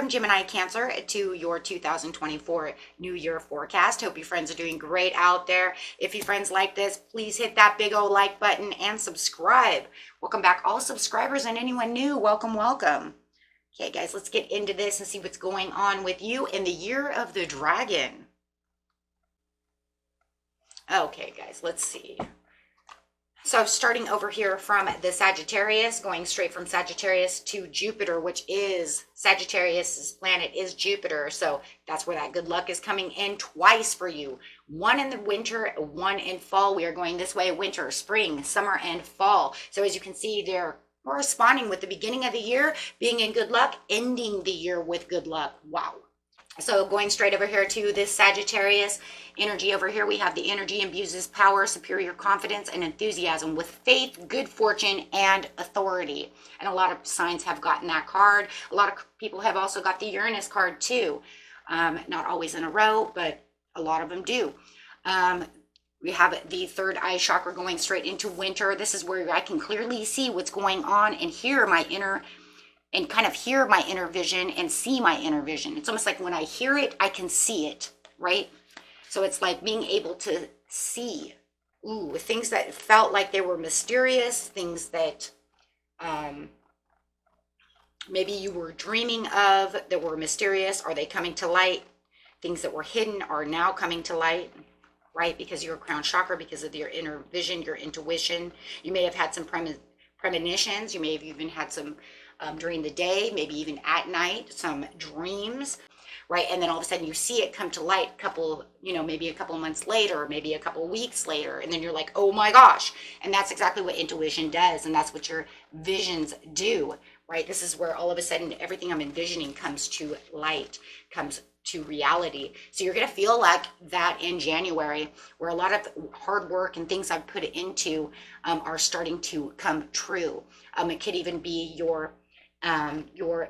from Gemini Cancer to your 2024 New Year forecast. Hope you friends are doing great out there. If you friends like this, please hit that big old like button and subscribe. Welcome back, all subscribers and anyone new. Welcome, welcome. Okay, guys, let's get into this and see what's going on with you in the year of the dragon. Okay, guys, let's see. So starting over here from the Sagittarius, going straight from Sagittarius to Jupiter, which is Sagittarius's planet is Jupiter. So that's where that good luck is coming in twice for you. One in the winter, one in fall. We are going this way: winter, spring, summer, and fall. So as you can see, they're corresponding with the beginning of the year being in good luck, ending the year with good luck. Wow. So going straight over here to this Sagittarius energy over here, we have the energy imbues power, superior confidence, and enthusiasm with faith, good fortune, and authority. And a lot of signs have gotten that card. A lot of people have also got the Uranus card too. Not always in a row, but a lot of them do. We have the third eye chakra going straight into winter. This is where I can clearly see what's going on and hear my inner vision and see my inner vision. It's almost like when I hear it, I can see it, right? So it's like being able to see, things that felt like they were mysterious, things that maybe you were dreaming of that were mysterious. Are they coming to light? Things that were hidden are now coming to light, right? Because your crown chakra, because of your inner vision, your intuition. You may have had some premonitions. You may have even had some during the day, maybe even at night, some dreams, right? And then all of a sudden you see it come to light maybe a couple of months later, or maybe a couple of weeks later, and then you're like, oh my gosh. And that's exactly what intuition does, and that's what your visions do, right? This is where all of a sudden everything I'm envisioning comes to light, comes to reality. So you're going to feel like that in January, where a lot of hard work and things I've put into are starting to come true. It could even be your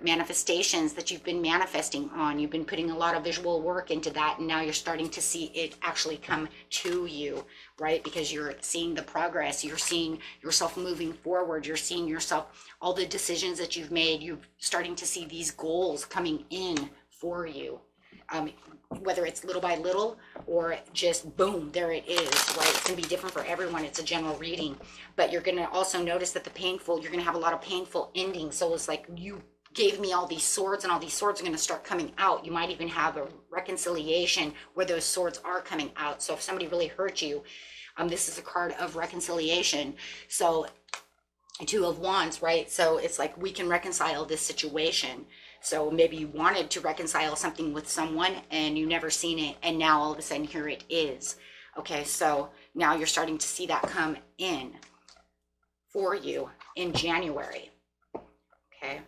manifestations that you've been manifesting on. You've been putting a lot of visual work into that, and now you're starting to see it actually come to you, right? Because you're seeing the progress, you're seeing yourself moving forward, you're seeing yourself, all the decisions that you've made, you're starting to see these goals coming in for you. Whether it's little by little or just boom, there it is, right? It's going to be different for everyone. It's a general reading, but you're going to also notice that you're going to have a lot of painful endings. So it's like, you gave me all these swords, and all these swords are going to start coming out. You might even have a reconciliation where those swords are coming out. So if somebody really hurt you, this is a card of reconciliation. So Two of Wands, right? So it's like, we can reconcile this situation. So maybe you wanted to reconcile something with someone and you never seen it, and now all of a sudden here it is. Okay, so now you're starting to see that come in for you in January. Okay,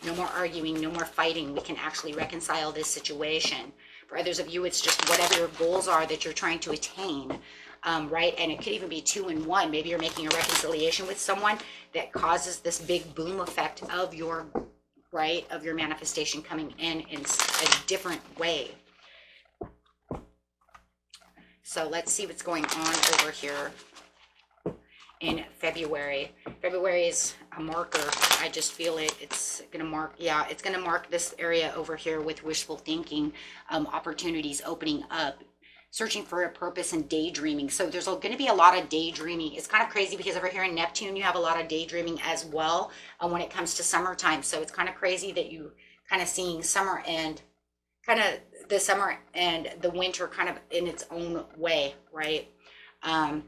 no more arguing, no more fighting. We can actually reconcile this situation. For others of you, it's just whatever your goals are that you're trying to attain. Right? And it could even be 2 in 1. Maybe you're making a reconciliation with someone that causes this big boom effect of your manifestation coming in a different way. So let's see what's going on over here in February. February is a marker. I just feel it. It's going to mark this area over here with wishful thinking, opportunities opening up, searching for a purpose, and daydreaming. So there's going to be a lot of daydreaming. It's kind of crazy because over here in Neptune, you have a lot of daydreaming as well when it comes to summertime. So it's kind of crazy that you kind of seeing summer and kind of the summer and the winter kind of in its own way, right? And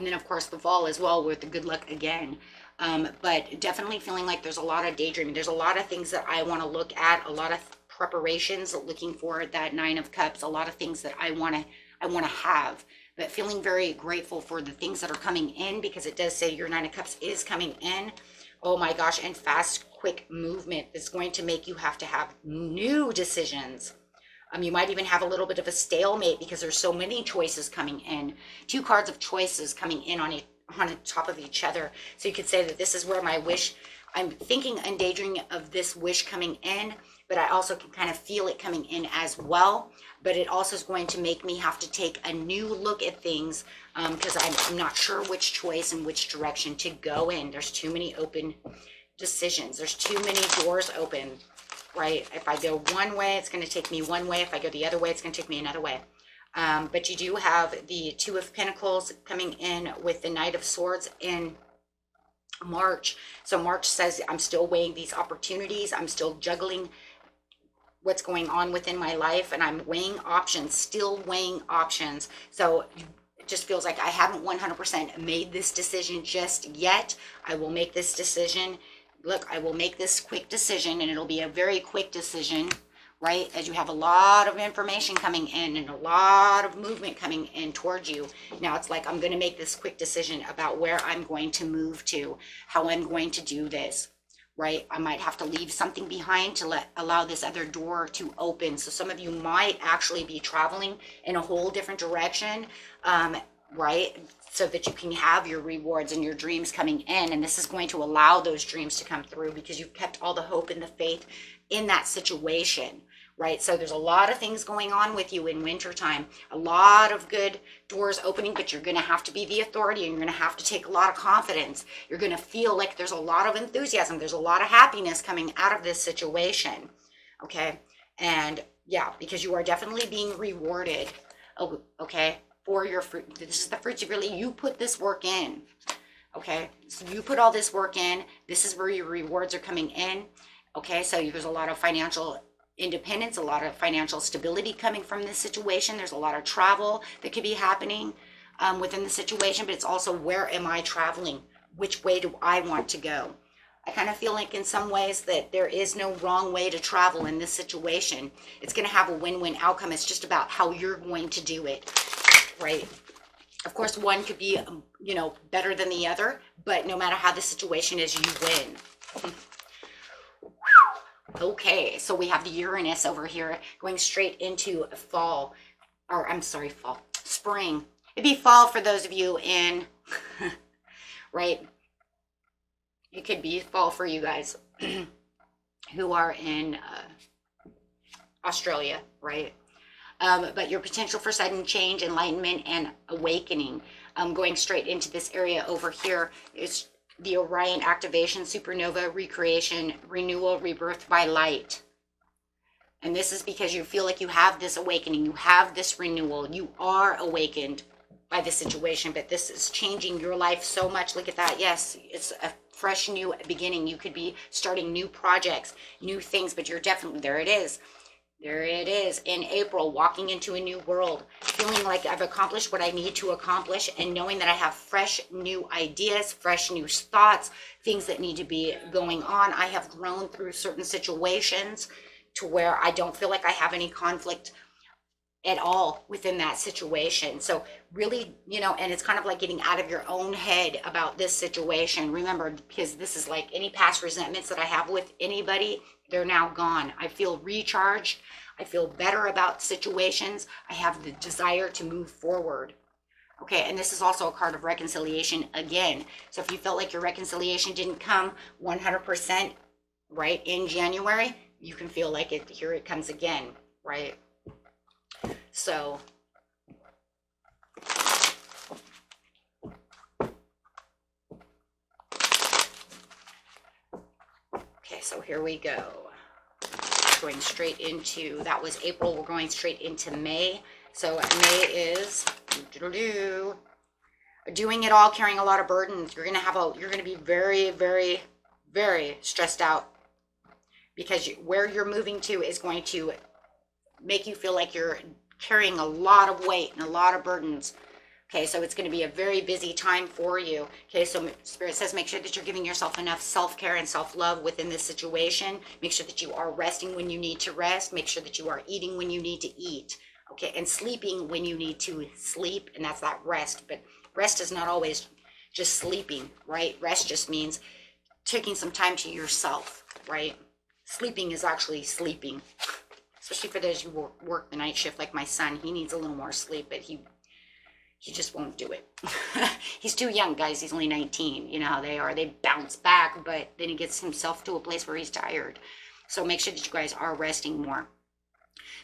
then of course the fall as well with the good luck again. But definitely feeling like there's a lot of daydreaming. There's a lot of things that I want to look at, a lot of preparations, looking for that 9 of Cups, a lot of things that I want to have, but feeling very grateful for the things that are coming in, because it does say your 9 of Cups is coming in. Oh my gosh, and fast, quick movement is going to make you have to have new decisions. You might even have a little bit of a stalemate because there's so many choices coming in. 2 cards of choices coming in on top of each other. So you could say that this is where my wish, I'm thinking and daydreaming of this wish coming in, but I also can kind of feel it coming in as well. But it also is going to make me have to take a new look at things because I'm not sure which choice and which direction to go in. There's too many open decisions. There's too many doors open. right? If I go one way, it's going to take me one way. If I go the other way, it's going to take me another way. But you do have the Two of Pentacles coming in with the Knight of Swords in March. So March says I'm still weighing these opportunities. I'm still juggling what's going on within my life, and I'm weighing options, still weighing options. So it just feels like I haven't 100% made this decision just yet. I will make this decision. Look, I will make this quick decision, and it'll be a very quick decision, right? As you have a lot of information coming in and a lot of movement coming in towards you. Now it's like I'm going to make this quick decision about where I'm going to move to, how I'm going to do this, right? I might have to leave something behind to allow this other door to open. So some of you might actually be traveling in a whole different direction, right? So that you can have your rewards and your dreams coming in. And this is going to allow those dreams to come through because you've kept all the hope and the faith in that situation, right? So there's a lot of things going on with you in wintertime, a lot of good doors opening, but you're going to have to be the authority, and you're going to have to take a lot of confidence. You're going to feel like there's a lot of enthusiasm. There's a lot of happiness coming out of this situation. Okay. And yeah, because you are definitely being rewarded. Oh, okay. For your fruit. This is the fruits of you put this work in. Okay. So you put all this work in. This is where your rewards are coming in. Okay. So there's a lot of financial independence, a lot of financial stability coming from this situation. There's a lot of travel that could be happening within the situation, but it's also, where am I traveling? Which way do I want to go? I kind of feel like in some ways that there is no wrong way to travel in this situation. It's going to have a win-win outcome. It's just about how you're going to do it, right? Of course, one could be, better than the other, but no matter how the situation is, you win. Okay, so we have the Uranus over here going straight into fall, or I'm sorry, spring. It'd be fall for those of you in, right? It could be fall for you guys who are in Australia, right? But your potential for sudden change, enlightenment, and awakening, going straight into this area over here is the Orion activation, supernova, recreation, renewal, rebirth by light. And this is because you feel like you have this awakening, you have this renewal, you are awakened by the situation, but this is changing your life so much. Look at that. Yes, it's a fresh new beginning. You could be starting new projects, new things, but you're definitely, there it is. There it is in April, walking into a new world, feeling like I've accomplished what I need to accomplish, and knowing that I have fresh new ideas, fresh new thoughts, things that need to be going on. I have grown through certain situations to where I don't feel like I have any conflict at all within that situation. So really, and it's kind of like getting out of your own head about this situation. Remember, because this is like any past resentments that I have with anybody, they're now gone. I feel recharged. I feel better about situations. I have the desire to move forward. Okay, and this is also a card of reconciliation again. So if you felt like your reconciliation didn't come 100% right in January, you can feel like it. Here it comes again, right? So okay, so here we go. Going straight into, that was April, we're going straight into May. So May is doing it all, carrying a lot of burdens. You're gonna be very, very, very stressed out, because where you're moving to is going to make you feel like you're carrying a lot of weight and a lot of burdens. Okay, so it's going to be a very busy time for you. Okay, so Spirit says make sure that you're giving yourself enough self-care and self-love within this situation. Make sure that you are resting when you need to rest. Make sure that you are eating when you need to eat. Okay, and sleeping when you need to sleep, and that's that rest. But rest is not always just sleeping, right? Rest just means taking some time to yourself, right? Sleeping is actually sleeping. Especially for those who work the night shift, like my son. He needs a little more sleep, but he just won't do it. He's too young, guys. He's only 19. You know how they are. They bounce back, but then he gets himself to a place where he's tired. So make sure that you guys are resting more.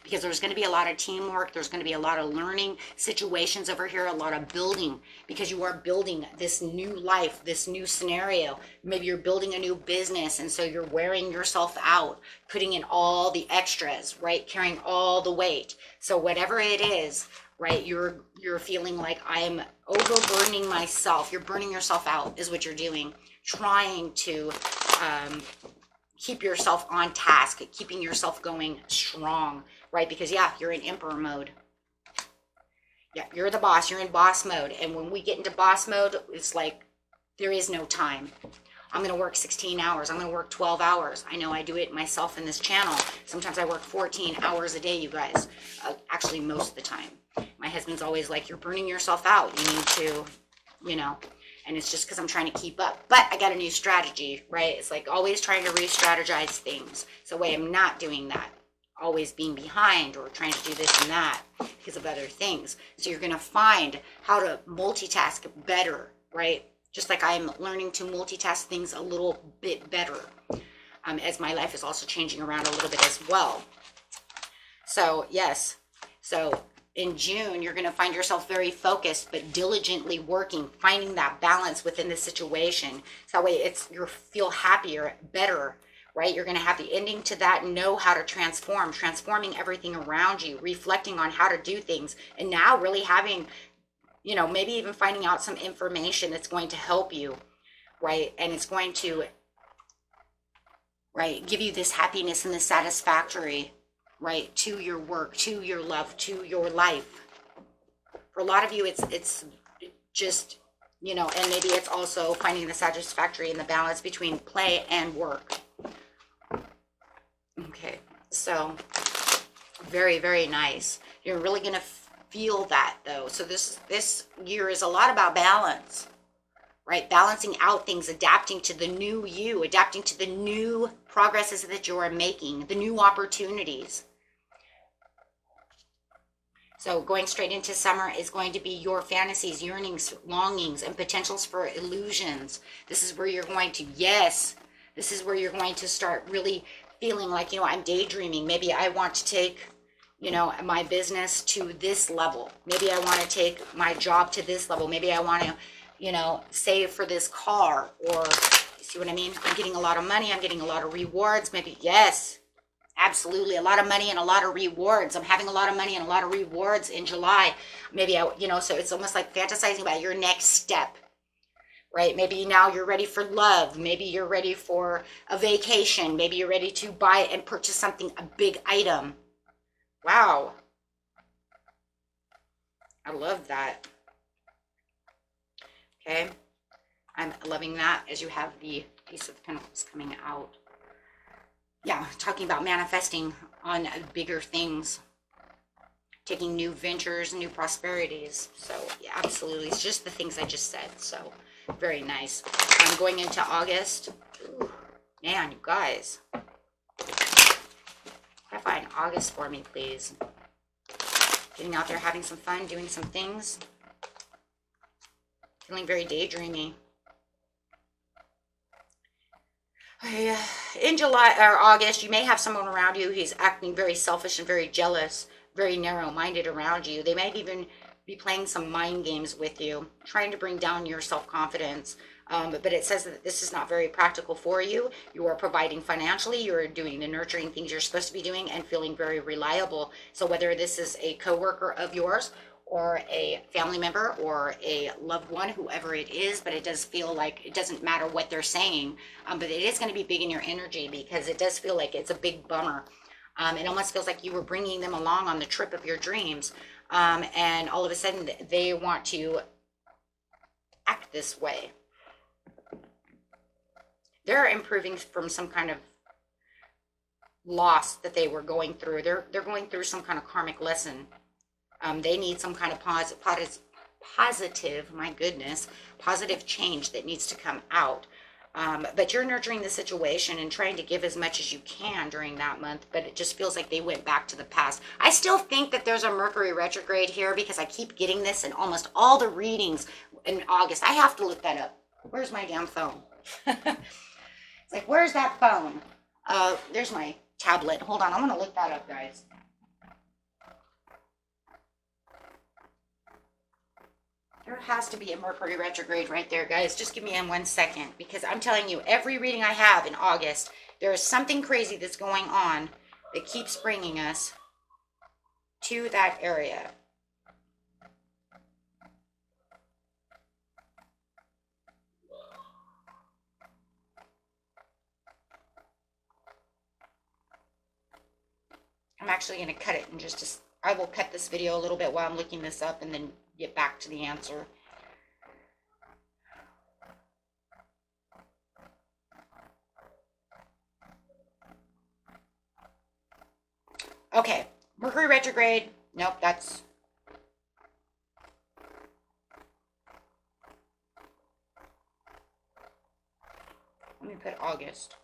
because there's going to be a lot of teamwork. There's going to be a lot of learning situations over here, a lot of building, because you are building this new life, this new scenario. Maybe you're building a new business, and so you're wearing yourself out, putting in all the extras, right? Carrying all the weight. So whatever it is, right, you're feeling like I'm overburdening myself. You're burning yourself out is what you're doing, trying to keep yourself on task, keeping yourself going strong, right? Because yeah, you're in emperor mode. Yeah, you're the boss. You're in boss mode. And when we get into boss mode, it's like there is no time. I'm going to work 16 hours. I'm going to work 12 hours. I know I do it myself in this channel. Sometimes I work 14 hours a day, you guys. Actually, most of the time. My husband's always like, you're burning yourself out. You need to, you know, and it's just because I'm trying to keep up. But I got a new strategy, right? It's like always trying to re-strategize things. So way I'm not doing that. Always being behind or trying to do this and that because of other things. So you're going to find how to multitask better, right? Just like I'm learning to multitask things a little bit better, as my life is also changing around a little bit as well. So yes, so in June, you're going to find yourself very focused, but diligently working, finding that balance within the situation. So that way you feel happier, better, right? You're going to have the ending to that, know how to transforming everything around you, reflecting on how to do things, and now really having, you know, maybe even finding out some information that's going to help you, right? And it's going to, right, give you this happiness and this satisfactory, right, to your work, to your love, to your life. For a lot of you, it's just, you know, and maybe it's also finding the satisfactory and the balance between play and work. Okay, so very, very nice. You're really going to feel that though. So this year is a lot about balance, right? Balancing out things, adapting to the new you, adapting to the new progresses that you are making, the new opportunities. So going straight into summer is going to be your fantasies, yearnings, longings, and potentials for illusions. This is where you're going to, yes, this is where you're going to start really feeling like, you know, I'm daydreaming. Maybe I want to take, you know, my business to this level. Maybe I want to take my job to this level. Maybe I want to, you know, save for this car, or see what I mean? I'm getting a lot of money. I'm getting a lot of rewards. Maybe, yes, absolutely. A lot of money and a lot of rewards. I'm having a lot of money and a lot of rewards in July. Maybe I, you know, so it's almost like fantasizing about your next step, right? Maybe now you're ready for love. Maybe you're ready for a vacation. Maybe you're ready to buy and purchase something, a big item. Wow. I love that. Okay. I'm loving that as you have the Ace of Pentacles coming out. Yeah, talking about manifesting on bigger things. Taking new ventures, new prosperities. So, yeah, absolutely. It's just the things I just said. So, very nice. I'm going into August. Ooh, man, you guys. Find August for me, please. Getting out there, having some fun, doing some things. Feeling very daydreamy. In July or August, you may have someone around you who's acting very selfish and very jealous, very narrow-minded around you. They might even be playing some mind games with you, trying to bring down your self-confidence. But it says that this is not very practical for you. You are providing financially, you are doing the nurturing things you're supposed to be doing, and feeling very reliable. So whether this is a coworker of yours or a family member or a loved one, whoever it is, but it does feel like it doesn't matter what they're saying, but it is going to be big in your energy, because it does feel like it's a big bummer. It almost feels like you were bringing them along on the trip of your dreams, and all of a sudden they want to act this way. They're improving from some kind of loss that they were going through. They're going through some kind of karmic lesson. They need some kind of positive, my goodness, positive change that needs to come out. But you're nurturing the situation and trying to give as much as you can during that month, but it just feels like they went back to the past. I still think that there's a Mercury retrograde here, because I keep getting this in almost all the readings in August. I have to look that up. Where's my damn phone? It's like, where's that phone? There's my tablet. Hold on, I'm going to look that up, guys. There has to be a Mercury retrograde right there, guys. Just give me in 1 second, because I'm telling you, every reading I have in August, there is something crazy that's going on that keeps bringing us to that area. I'm actually going to cut it and I will cut this video a little bit while I'm looking this up and then get back to the answer. Okay, Mercury retrograde. Nope, that's... Let me put August.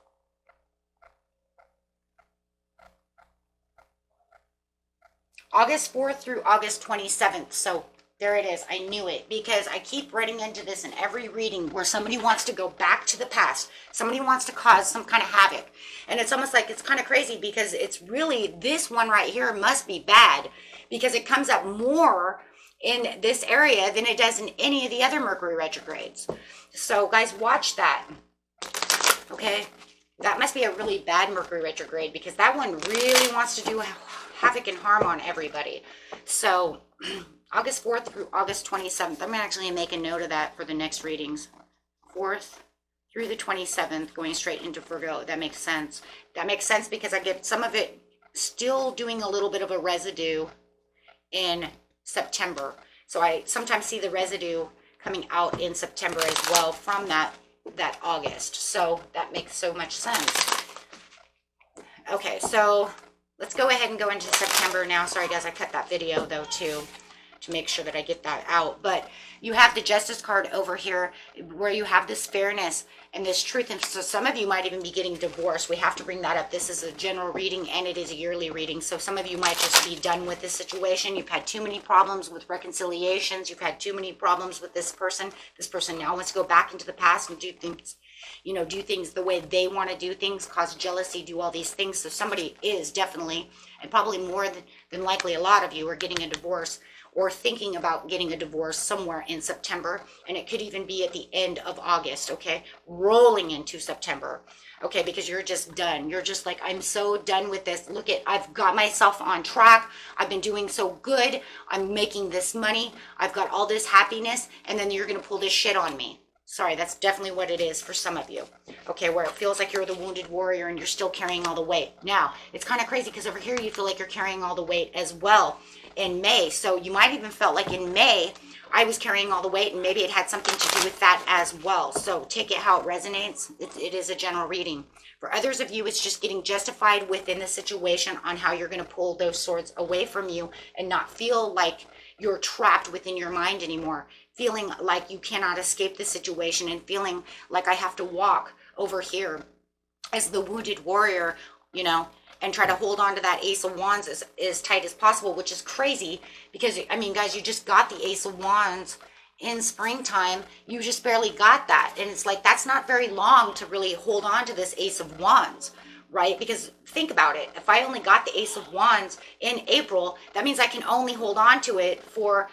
August 4th through August 27th. So there it is. I knew it, because I keep running into this in every reading where somebody wants to go back to the past. Somebody wants to cause some kind of havoc. And it's almost like it's kind of crazy, because it's really, this one right here must be bad, because it comes up more in this area than it does in any of the other Mercury retrogrades. So guys, watch that. Okay. That must be a really bad Mercury retrograde, because that one really wants to do havoc and harm on everybody. So August 4th through August 27th. I'm actually make a note of that for the next readings. 4th through the 27th, going straight into Virgo. That makes sense. That makes sense, because I get some of it still doing a little bit of a residue in September. So I sometimes see the residue coming out in September as well from that August. So that makes so much sense. Okay, so let's go ahead and go into September now. Sorry guys, I cut that video though too, to make sure that I get that out. But you have the Justice card over here, where you have this fairness and this truth. And so some of you might even be getting divorced. We have to bring that up. This is a general reading and it is a yearly reading. So some of you might just be done with this situation. You've had too many problems with reconciliations. You've had too many problems with this person. This person now wants to go back into the past and do things, do things the way they want to do things, cause jealousy, do all these things. So somebody is definitely, and probably more than likely a lot of you are getting a divorce or thinking about getting a divorce somewhere in September. And it could even be at the end of August, okay? Rolling into September, okay? Because you're just done. You're just like, I'm so done with this. Look I've got myself on track. I've been doing so good. I'm making this money. I've got all this happiness. And then you're going to pull this shit on me. Sorry, that's definitely what it is for some of you. Okay, where it feels like you're the wounded warrior and you're still carrying all the weight. Now, it's kind of crazy, because over here you feel like you're carrying all the weight as well in May. So you might even felt like in May, I was carrying all the weight, and maybe it had something to do with that as well. So take it how it resonates. It is a general reading. For others of you, it's just getting justified within the situation on how you're going to pull those swords away from you and not feel like you're trapped within your mind anymore. Feeling like you cannot escape the situation, and feeling like I have to walk over here as the wounded warrior, and try to hold on to that Ace of Wands as tight as possible, which is crazy, because, I mean, guys, you just got the Ace of Wands in springtime. You just barely got that. And it's like, that's not very long to really hold on to this Ace of Wands, right? Because think about it. If I only got the Ace of Wands in April, that means I can only hold on to it for,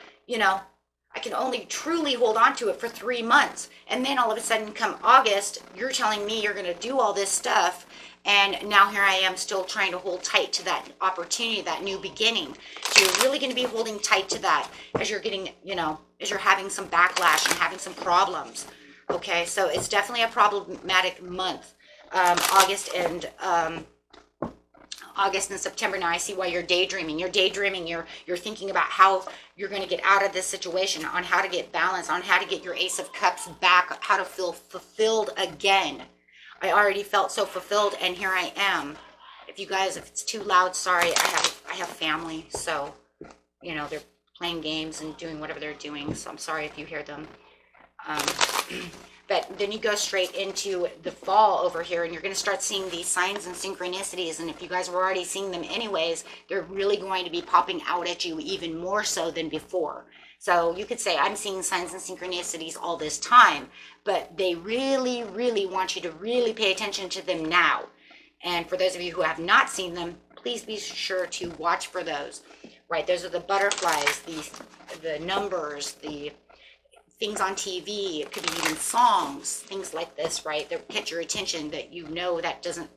I can only truly hold on to it for 3 months. And then all of a sudden come August, you're telling me you're going to do all this stuff. And now here I am still trying to hold tight to that opportunity, that new beginning. So you're really going to be holding tight to that as you're getting, as you're having some backlash and having some problems. Okay, so it's definitely a problematic month. August and September. Now I see why you're daydreaming. You're daydreaming. You're thinking about how you're going to get out of this situation, on how to get balance, on how to get your Ace of Cups back, how to feel fulfilled again. I already felt so fulfilled, and here I am. If it's too loud, sorry. I have family, so they're playing games and doing whatever they're doing. So I'm sorry if you hear them. But then you go straight into the fall over here, and you're going to start seeing these signs and synchronicities. And if you guys were already seeing them anyways, they're really going to be popping out at you even more so than before. So you could say, I'm seeing signs and synchronicities all this time, but they really, really want you to really pay attention to them now. And for those of you who have not seen them, please be sure to watch for those, right? Those are the butterflies, the numbers, things on TV. It could be even songs, things like this, right? That catch your attention, that you know that doesn't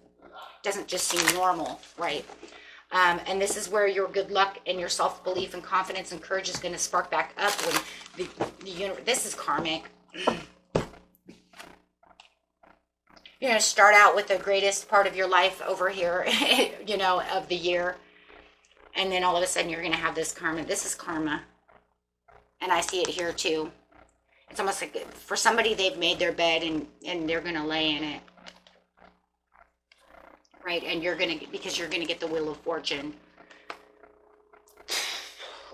just seem normal, right? And this is where your good luck and your self-belief and confidence and courage is going to spark back up when the universe, this is karmic. You're going to start out with the greatest part of your life over here, you know, of the year. And then all of a sudden you're going to have this karma. This is karma. And I see it here too. It's almost like for somebody, they've made their bed and they're going to lay in it. Right? And you're going to, because you're going to get the Wheel of Fortune,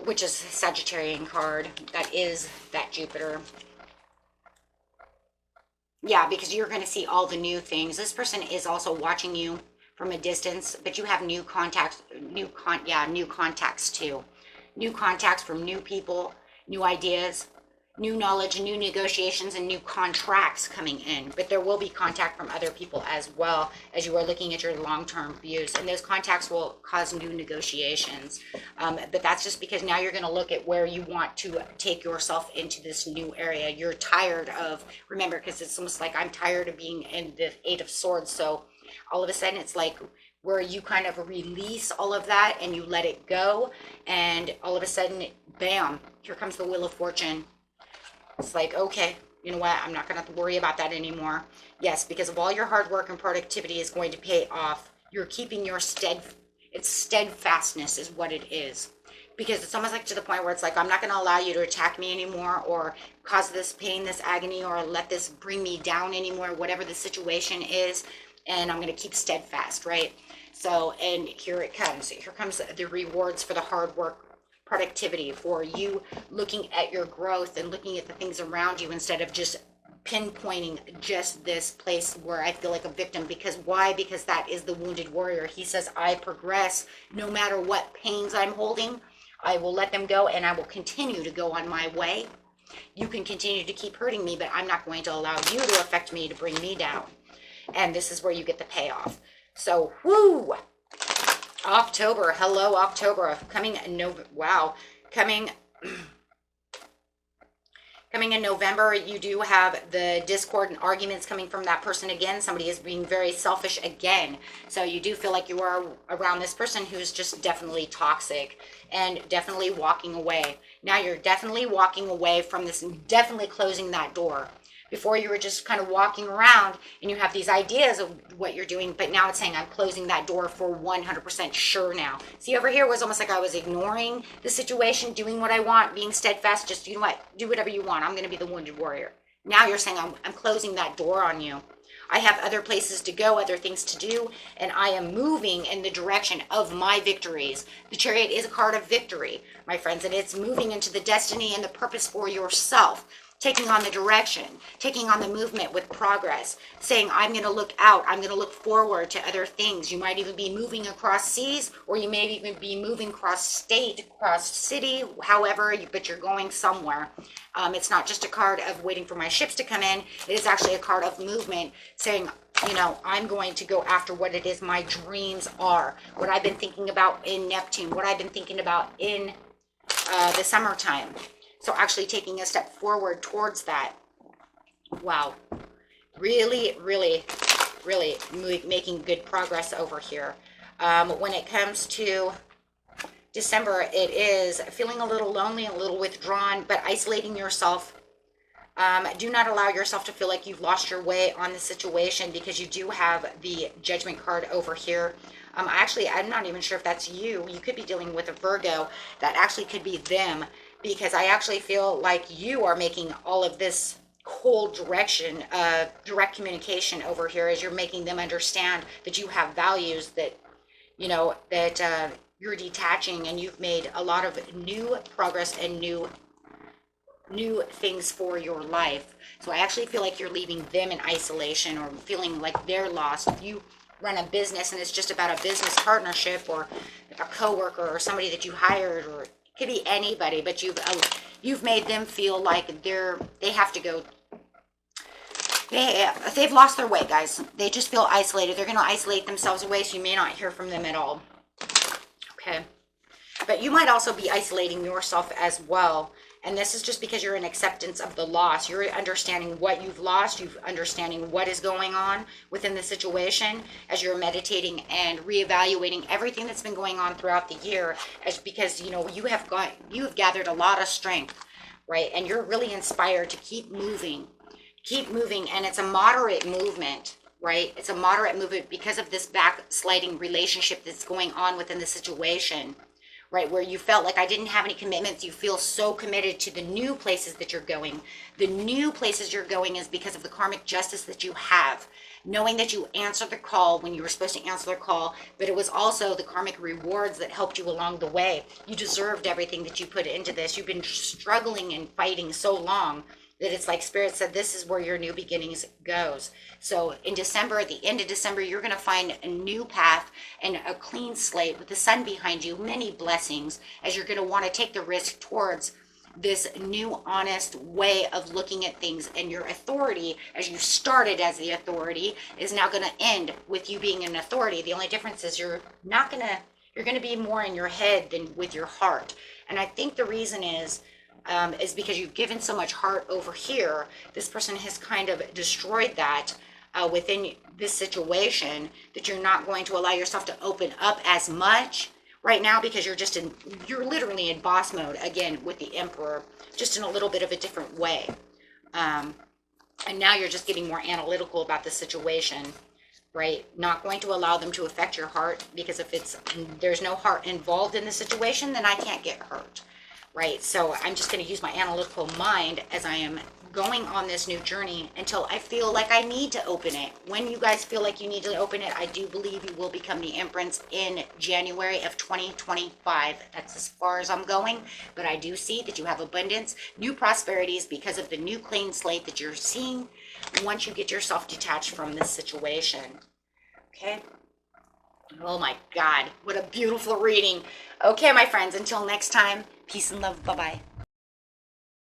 which is a Sagittarian card. That is that Jupiter. Yeah, because you're going to see all the new things. This person is also watching you from a distance, but you have new contacts, new contacts too. New contacts from new people, new ideas, new knowledge, new negotiations, and new contracts coming in. But there will be contact from other people as well as you are looking at your long-term views. And those contacts will cause new negotiations. But that's just because now you're going to look at where you want to take yourself into this new area. You're tired of, remember, because it's almost like I'm tired of being in the Eight of Swords. So all of a sudden it's like where you kind of release all of that and you let it go. And all of a sudden, bam, here comes the Wheel of Fortune. It's like, okay, you know what? I'm not going to have to worry about that anymore. Yes, because of all your hard work and productivity is going to pay off. You're keeping your steadfastness is what it is. Because it's almost like to the point where it's like, I'm not going to allow you to attack me anymore or cause this pain, this agony, or let this bring me down anymore, whatever the situation is. And I'm going to keep steadfast, right? So, and here it comes. Here comes the rewards for the hard work. Productivity for you looking at your growth and looking at the things around you instead of just pinpointing just this place where I feel like a victim. Because why? Because that is the wounded warrior. He says, I progress no matter what pains I'm holding. I will let them go and I will continue to go on my way. You can continue to keep hurting me, but I'm not going to allow you to affect me, to bring me down. And this is where you get the payoff. So, whoo! October, hello October, coming in November. You do have the discord and arguments coming from that person again. Somebody is being very selfish again. So you do feel like you are around this person who's just definitely toxic and definitely walking away. Now you're definitely walking away from this and definitely closing that door. Before you were just kind of walking around and you have these ideas of what you're doing, but now it's saying I'm closing that door for 100% sure now. See, over here was almost like I was ignoring the situation, doing what I want, being steadfast, just, you know what, do whatever you want. I'm going to be the wounded warrior. Now you're saying I'm closing that door on you. I have other places to go, other things to do, and I am moving in the direction of my victories. The Chariot is a card of victory, my friends, and it's moving into the destiny and the purpose for yourself. Taking on the direction, taking on the movement with progress, saying, I'm going to look out, I'm going to look forward to other things. You might even be moving across seas, or you may even be moving across state, across city, however, but you're going somewhere. It's not just a card of waiting for my ships to come in. It is actually a card of movement, saying, you know, I'm going to go after what it is my dreams are, what I've been thinking about in Neptune, what I've been thinking about in the summertime. So actually taking a step forward towards that. Wow. Really, really, really making good progress over here. When it comes to December, it is feeling a little lonely, a little withdrawn, but isolating yourself. Do not allow yourself to feel like you've lost your way on the situation, because you do have the Judgment card over here. Actually, I'm not even sure if that's you. You could be dealing with a Virgo. That actually could be them. Because I actually feel like you are making all of this whole direction, direct communication over here, as you're making them understand that you have values, that, you know, that you're detaching, and you've made a lot of new progress and new things for your life. So I actually feel like you're leaving them in isolation, or feeling like they're lost. If you run a business and it's just about a business partnership, or a coworker, or somebody that you hired, or could be anybody, but you've made them feel like they have to go. They've lost their way, guys. They just feel isolated. They're going to isolate themselves away, so you may not hear from them at all. Okay, but you might also be isolating yourself as well, And this is just because you're in acceptance of the loss. You're understanding what you've lost. You're understanding what is going on within the situation as you're meditating and reevaluating everything that's been going on throughout the year. As because, you know, you have gathered a lot of strength, right? And you're really inspired to keep moving. Keep moving. And it's a moderate movement, right? It's a moderate movement because of this backsliding relationship that's going on within the situation, right? Where you felt like I didn't have any commitments. You feel so committed to the new places that you're going. The new places you're going is because of the karmic justice that you have. Knowing that you answered the call when you were supposed to answer the call, but it was also the karmic rewards that helped you along the way. You deserved everything that you put into this. You've been struggling and fighting so long that it's like Spirit said, this is where your new beginnings goes. So in December, at the end of December, you're going to find a new path and a clean slate with the sun behind you, many blessings, as you're going to want to take the risk towards this new honest way of looking at things. And your authority, as you started as the authority, is now going to end with you being an authority. The only difference is you're going to be more in your head than with your heart. And I think the reason is because you've given so much heart over here. This person has kind of destroyed that within this situation, that you're not going to allow yourself to open up as much right now, because you're literally in boss mode again with the Emperor, just in a little bit of a different way. And now you're just getting more analytical about the situation, right? Not going to allow them to affect your heart, because if there's no heart involved in the situation, then I can't get hurt. Right, so I'm just going to use my analytical mind as I am going on this new journey until I feel like I need to open it. When you guys feel like you need to open it, I do believe you will become the Empress in January of 2025. That's as far as I'm going, but I do see that you have abundance, new prosperities because of the new clean slate that you're seeing once you get yourself detached from this situation. Okay? Oh my God, what a beautiful reading. Okay, my friends, until next time, peace and love. Bye-bye.